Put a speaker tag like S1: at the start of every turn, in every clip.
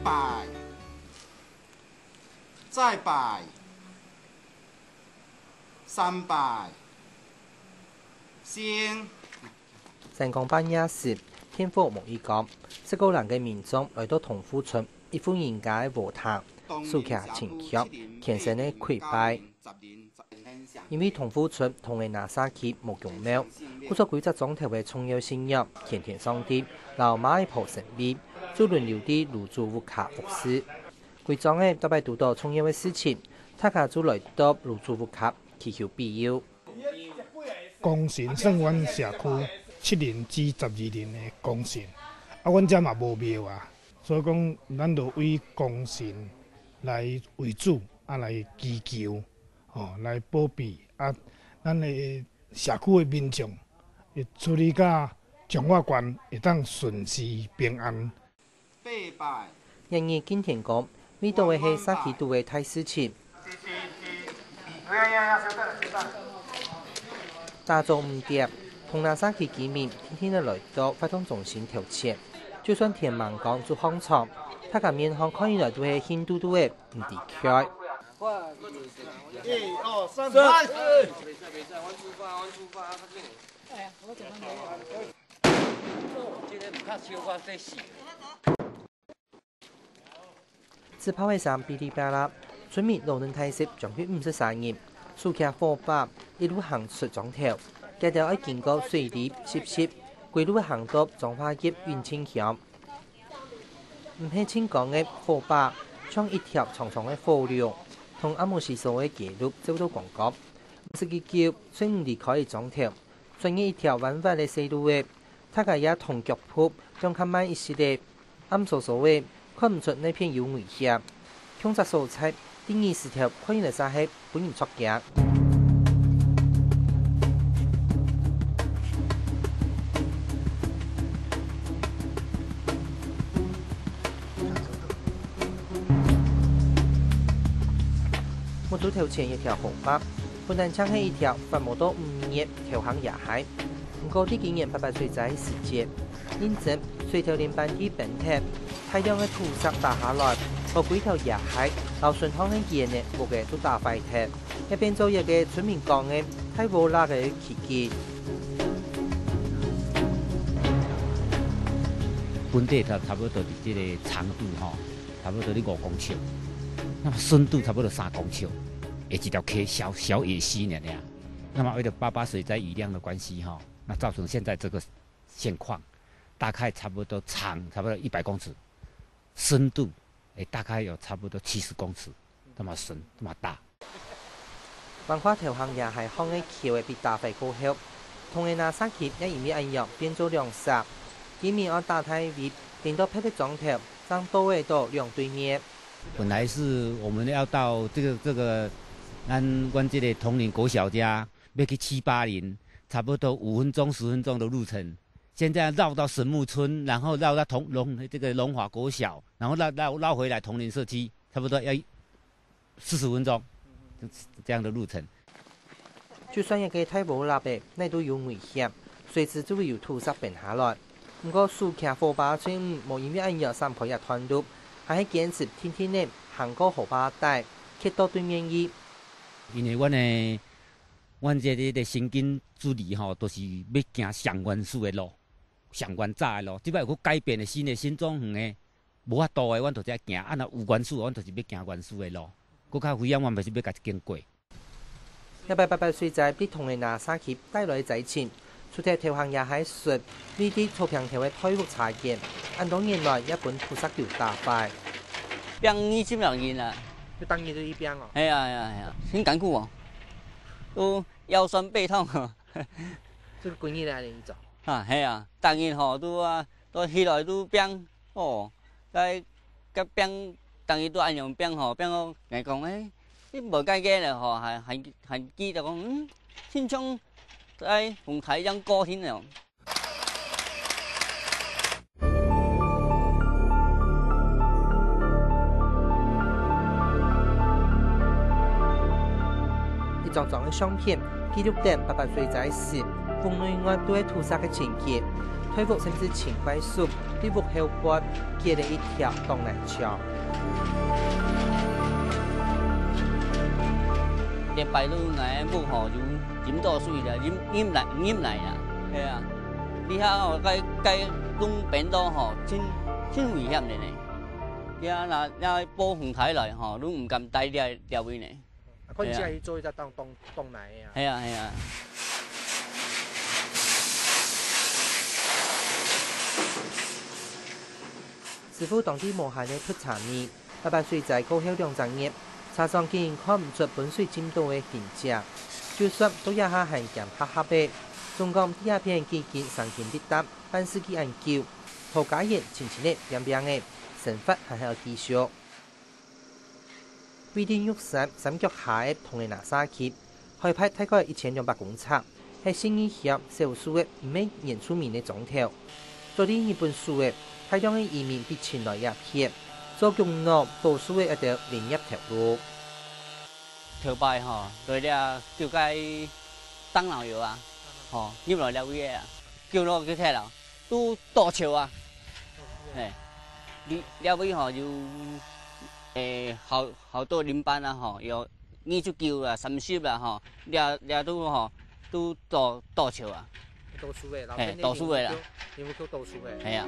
S1: 摆，再摆，3摆，先。
S2: 成功半夜时，天火无依讲，19人嘅民众来到同福村一户人家嘅卧榻，竖起前脚，虔诚嘅跪拜。因为同福村同嘅那沙溪无共庙，故作几只庄头嘅重要信仰，天天上帝，老马嘅抱神秘，就轮流啲入住屋卡服侍。规庄嘅特别遇到重要嘅事情，大家就来到入住屋卡祈求庇佑。
S3: 公神算阮社区7年至12年的公神，阮遮嘛无庙啊，所以讲咱就为公神来为主，来祈求，来保庇咱的社区的民众，会处理甲彰化县会当顺时平安。
S2: 然而今天讲，呢度嘅係沙溪度嘅大事情。大眾唔掂，同那沙溪居民天天都來到發動中心調解，就算天盲講做方艙，他嘅面孔看起來都係顯嘟嘟嘅唔離開。
S1: 1、2、3，開始。自炮嘅聲噼里啪啦，村民路能睇攝將佢53人，數起火把一路行出莊頭，街道要經過水泥濕濕，歸路行到彰化縣雲清鄉。唔係清講嘅火把，像一條長長嘅火龍，同阿姆斯所嘅街路走到廣角。唔是佢叫，雖然離開莊頭，轉入一條彎彎嘅細路嘅，大家也同腳步，將佢慢一些嘅，暗索索嘅。看唔出那片有危險，強摘蔬菜，第20條看嚟就係本人出鏡。木組頭前一條紅巴，本來撐起一條發冇到5年條行野海，唔過啲今年88歲仔時節，因此水條連班啲本體。大量嘅土石打下來，個幾條野海，流順巷嘅嘢呢，個個都打廢鐵，一邊做嘢嘅村民講嘅太無賴嘅奇蹟。
S4: 本地差不多這個長度差不多5公尺，那麼深度差不多3公尺，一條溪小野溪呢。那麼為了88水災雨量的關係那造成現在這個現況，大概差不多長差不多100公尺。深度大概有差不多70公尺，那麼深，那麼大。
S2: 文化條行也係巷嘅橋嘅被打廢過後，同嘅那沙溪一因為暗湧變做兩石，居民要打太圍，令到霹靂莊頭將多位到兩對面。
S4: 本來是我們要到這個咱這個同齡國小家，要去7、8年，差不多5分鐘、10分鐘的路程。現在繞到神木村，然後繞到這個龍華國小，然後繞回來同林社區，差不多要40分鐘，這樣的路程。
S2: 就算一個太無立嘅，那都有危險，隨時就會有土石崩下來。不過樹騎火把村冇因為暗湧3倍日團路，還係堅持天天呢行過河壩帶，去到對面去。
S4: 因為阮這個神經主義都是要行上原始的路。上原早的路，即擺有去改變的新種園的，無法度的，阮就只行。若有原始，阮就是要行原始的路。佫較危險，阮就是要家己經過。
S2: 188歲仔俾同嘅那沙溪帶來災情，出條條行也係說呢啲草坪條嘅退屋查驗，按多年來一本土石橋打敗。
S5: 邊20多年啦，
S2: 要當年都呢邊哦。
S5: 係啊，很艱苦哦，都腰酸背痛哦。
S2: 這個幾年來你做？
S5: 係啊，當然都起來都病在個病，當然都按樣病病到人講你無解嘅咧係記得講天窗在紅太陽高天了。一張張嘅相片記錄緊88歲仔時，國內外都係屠殺嘅情節。
S1: 推复甚至前快速，比复后半，建了一条东南桥。
S5: 连排路来木吼就饮到水啦，饮来啦，系啊！你遐吼该讲变道吼，真危险的呢。遐若暴风台来吼，拢唔敢待了位呢。
S1: 可能只系做一只东来啊。
S5: 系啊系啊。
S1: 师傅当地无限的出茶米，800岁在高校2层业，茶商竟然看唔出本水进度的现象，就算都一下系咸黑白。中国第二片基建上前必达，半世纪研究，涂改业前的变的，成法还要继续。规定玉山三脚下的同的拿沙溪，开辟大概1200公尺，系新义县少数的唔系原住民的总头。做啲日本书的大量的移民被前来鸦片，做共农多数的一条连一条路。
S5: 头摆吼，对了叫该当老油啊，吼入来了位啊，叫落去睇啦，都大桥啊，诶，你了位吼就好多领班啊吼，有29啦、30啦吼，了都吼都大桥啊。
S1: 读书的，
S5: 嘿，读书的啦，
S1: 因为都读书的。
S5: 系啊。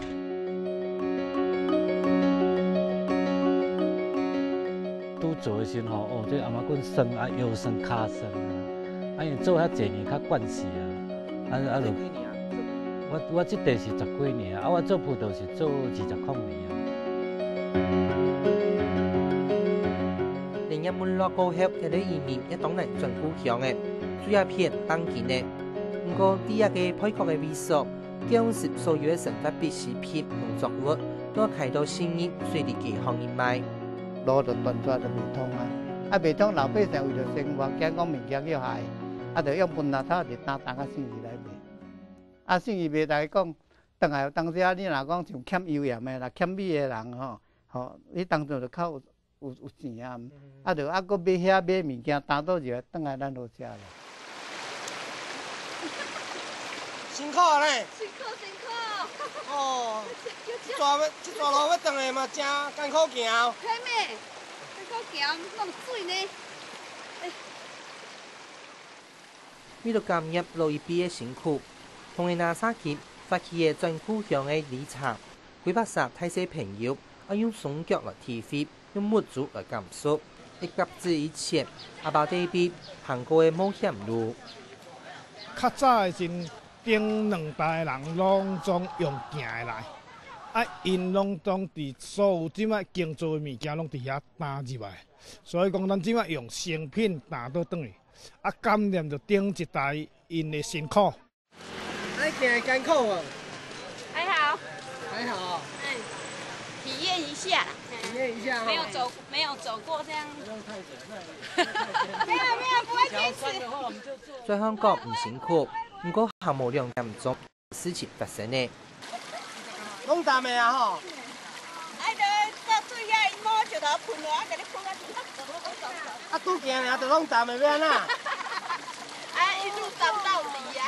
S6: 拄做的时候吼，这阿妈棍酸啊，腰酸骹酸啊，因为做遐济年较惯势啊，就我这地是10几年啊，我做葡萄是做20多年啊。
S1: 连日本落高校一啲移民一当然转故乡的，主要偏当今的。不过，第一个配角的微缩，将是所有的生活必需品、农作物都开到新业水利机行业卖。
S7: 路就断出来就未通啊！未通老百姓为了生活，惊讲物件要害，就用笨垃圾就担个生意来卖。生意卖来讲，当时你若讲像欠油盐的啦、欠米的人你当阵就靠有钱啊，搁买物件担倒入来，来咱落车了。
S8: 辛苦啊嘞！
S9: 辛苦！
S8: 哦，这段路要转的嘛，真艰苦行。
S9: 嘿妹，艰苦行，弄水呢。
S1: 为了感染老一辈的辛苦，同年拿沙溪发起的转故乡的理查，规划煞太些朋友，用双脚来提飞，用木竹来减速，一甲至以前阿爸爹比行过的冒险路。
S3: 较早的时，顶2代人拢总用行的来，因拢总伫所有即摆经做的物件拢伫遐担入来，所以讲咱即摆用成品担倒转去，感念着顶一代因的辛苦。
S8: 行艰苦哦。
S9: 还好。
S8: 还好。
S9: 体验一下。
S8: 体验一下。
S9: 没有走过这样。
S8: 不用太久，
S9: 没有，不会坚持。
S1: 在香港唔辛苦，不过项目量严重，事情发生呢。
S8: 拢淡的啊吼。
S9: 到水遐伊摸石头喷落，甲你喷
S8: 拄行尔，就拢淡的要安怎？
S9: 一路淡到底啊！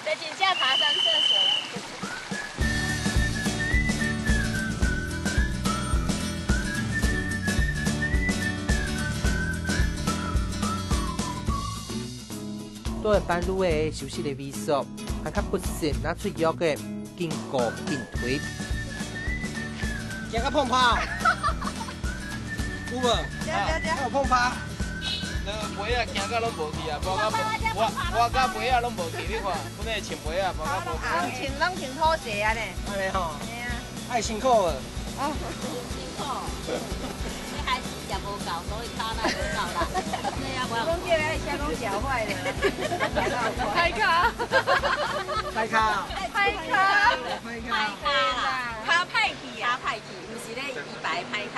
S9: 在井下爬山涉水。
S1: 都系半路的休息的微缩，还较不慎拿出药的经过并推。
S8: 行到碰趴。有无？有碰趴。
S10: 杯啊，行到拢无去啊，我甲杯啊拢无去，你看，本来穿杯啊，无甲无杯。
S9: 拢穿拖鞋啊咧。
S8: 安尼吼。
S9: 系啊。
S8: 爱辛苦无？
S9: 辛苦。你还是食无够，所以脚那无够啦。对啊，我讲叫那车拢脚坏了。拍卡。
S8: 拍卡。
S9: 拍卡。拍卡啦。卡歹去啊，歹去，毋是咧一百拍卡。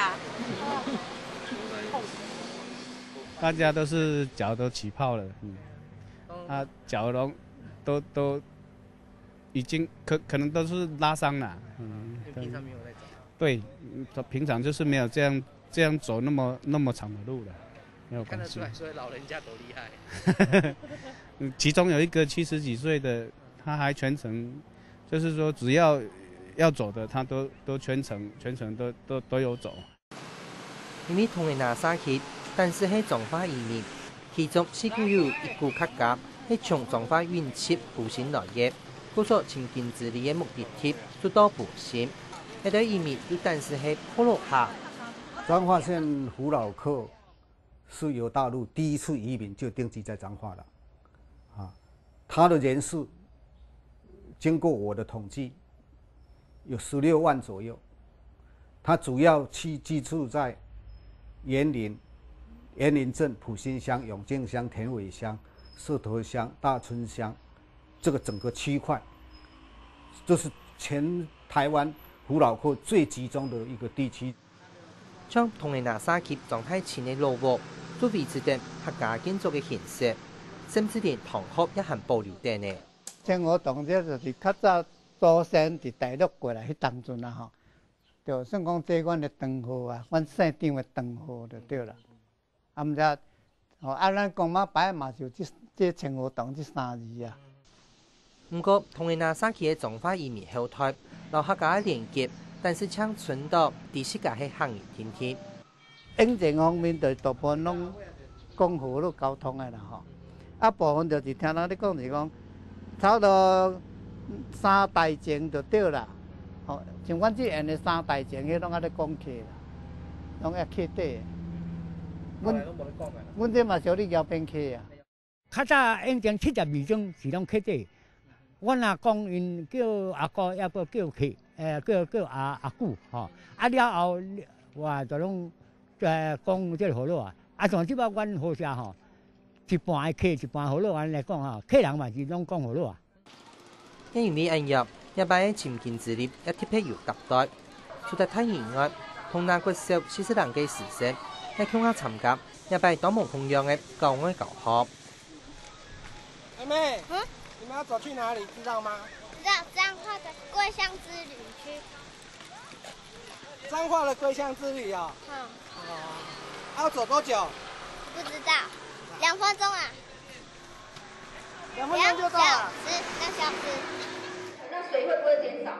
S6: 大家都是脚都起泡了，脚都已经可能都是拉伤了，
S1: 平常没有在走。
S6: 对，平常就是没有这样走那么长的路了，没有关系。
S1: 看得出来，所以老人家多厉害。
S6: 其中有一个70几岁的
S11: 他还全程，就是说只要走的，他都全程都有走。
S1: 因为同个拿沙去，但是喺彰化移民，其中四股有一股客家係從彰化運切步行來嘅，故所前進治理嘅目的地就到步行。一對移民有但是係普落下。
S12: 彰化县福老客是由大陆第一次移民就定居在彰化了，他的人数经过我的统计有16万左右，他主要居住在园林镇、埔心乡、永靖乡、田尾乡、社头乡、大村乡这个整个区块，这是全台湾福老客最集中的一个地区。
S1: 將同個拿沙協狀態前嘅路屋，都維持住客家建築嘅形式，甚至連堂屋一行保留地呢。
S7: 像我當這就是較早祖先佇大陸過來迄當陣啊，吼，就算講這阮嘅長號啊，阮姓張嘅長號就對啦。啊，毋則，咱公媽擺嘛就這稱呼當這3字啊。
S1: 不過，同個拿沙協嘅彰化移民後代，留客家嘅連結。但是搶存到第四屆係行業天天，
S7: 經濟方面就大部分攏公河路交通嘅啦吼，啊部分就是聽人咧講是講，差不多3代前就對啦，吼，像阮這樣嘅3代前，迄攏喺咧講客啦，攏喺客底。阮這嘛小哩交變客啊。
S13: 較早應該72種是攏客底，阮阿公因叫阿哥，也不叫客。叫阿姑吼，啊了後我就攏講即個好路啊，啊像即擺阮好社吼，一半的客一半好路，安來講吼，客人嘛是攏講好路啊。
S1: 因為按入一擺嘅前進治理一貼批有搭代，除咗睇以外，同那個時候40人嘅時勢，喺鄉下參加一擺當無同樣嘅教愛教學。
S8: 妹妹，你們要走去哪裡？知道嗎？
S14: 彰化的桂香之旅區。
S8: 彰化的桂香之旅啊？要走多久？
S14: 不知道，2分鐘啊。
S8: 2分鐘就到了。
S14: 2小時。
S15: 那水會不會減少？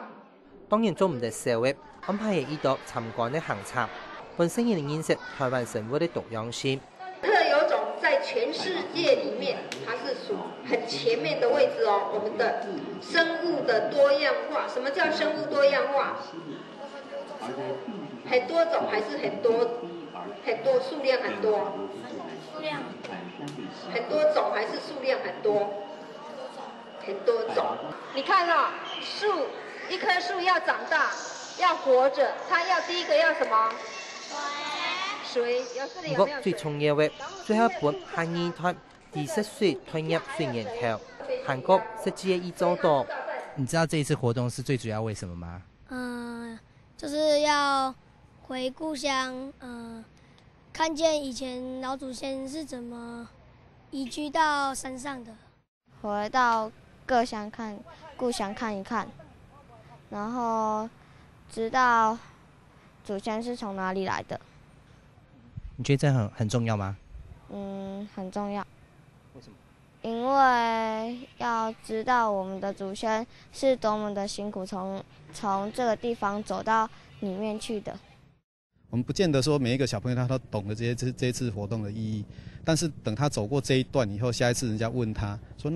S1: 當然做唔到社會安排嘅依度參觀嘅行程，本身亦能認識台灣生活嘅多樣性。
S15: 特有種在全世界裡面，它是屬很前面的位置哦。我們的生物的多樣化，什麼叫生物多樣化？很多種還是很多數量很多？
S14: 數量
S15: 很多種還是數量很多？很多種。你看啊，樹一棵樹要長大，要活着，它要第一個要什麼？
S1: 不過最重要嘅，最後一本係二胎20歲退入水源頭，韓國實際已做到。
S2: 你知道這一次活動是最主要為什麼嗎？
S16: 就是要回故鄉，看見以前老祖先是怎麼移居到山上的，
S17: 回到故鄉看一看，然後知道祖先是從哪裡來的。
S2: 你覺得這很重要嗎？
S17: 很重要。
S2: 為什麼？
S17: 因為要知道我們的祖先是多麼的辛苦，從這個地方走到裡面去的。
S11: 我們不見得說每一個小朋友他都懂得這一次活動的意義，但是等他走過這一段以後，下一次人家問他說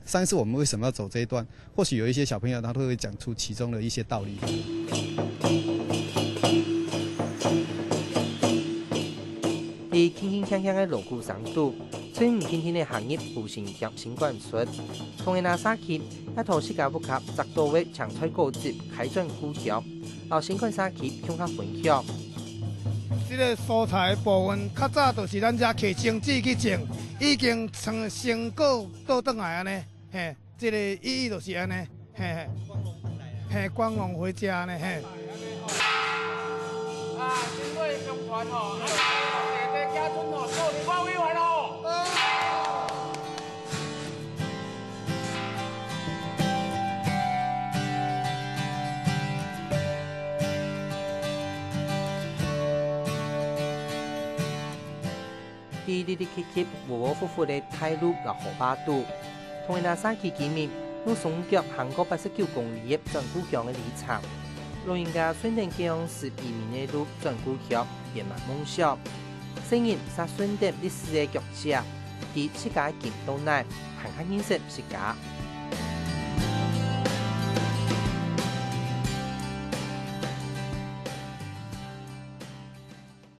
S11: 上一次我們為什麼要走這一段？或許有一些小朋友他都會講出其中的一些道理。
S1: 喺輕輕鏘鏘嘅鑼鼓聲度，雖然天天嘅行業步行入新冠術，同嘅那沙協一套世界復合直到位長推高節開展呼叫，由新冠沙協向下分享。
S3: 這個蔬菜部分較早就是咱遮摕精子去種，已經成果倒轉來安尼，嘿，這個意義就是安尼，嘿，嘿，光榮回家呢，嘿。
S10: 啊，因為上傳吼，家村吼，做你發揮完咯。
S1: 啲和和夫婦嘅態度又河巴度，同那沙期見面，我送脚行過89公里轉故鄉的里程。老人家選定將10移民的路轉故鄉，圓滿夢想。成人是選定歷史的腳跡，以世界見到內，行下認識世界。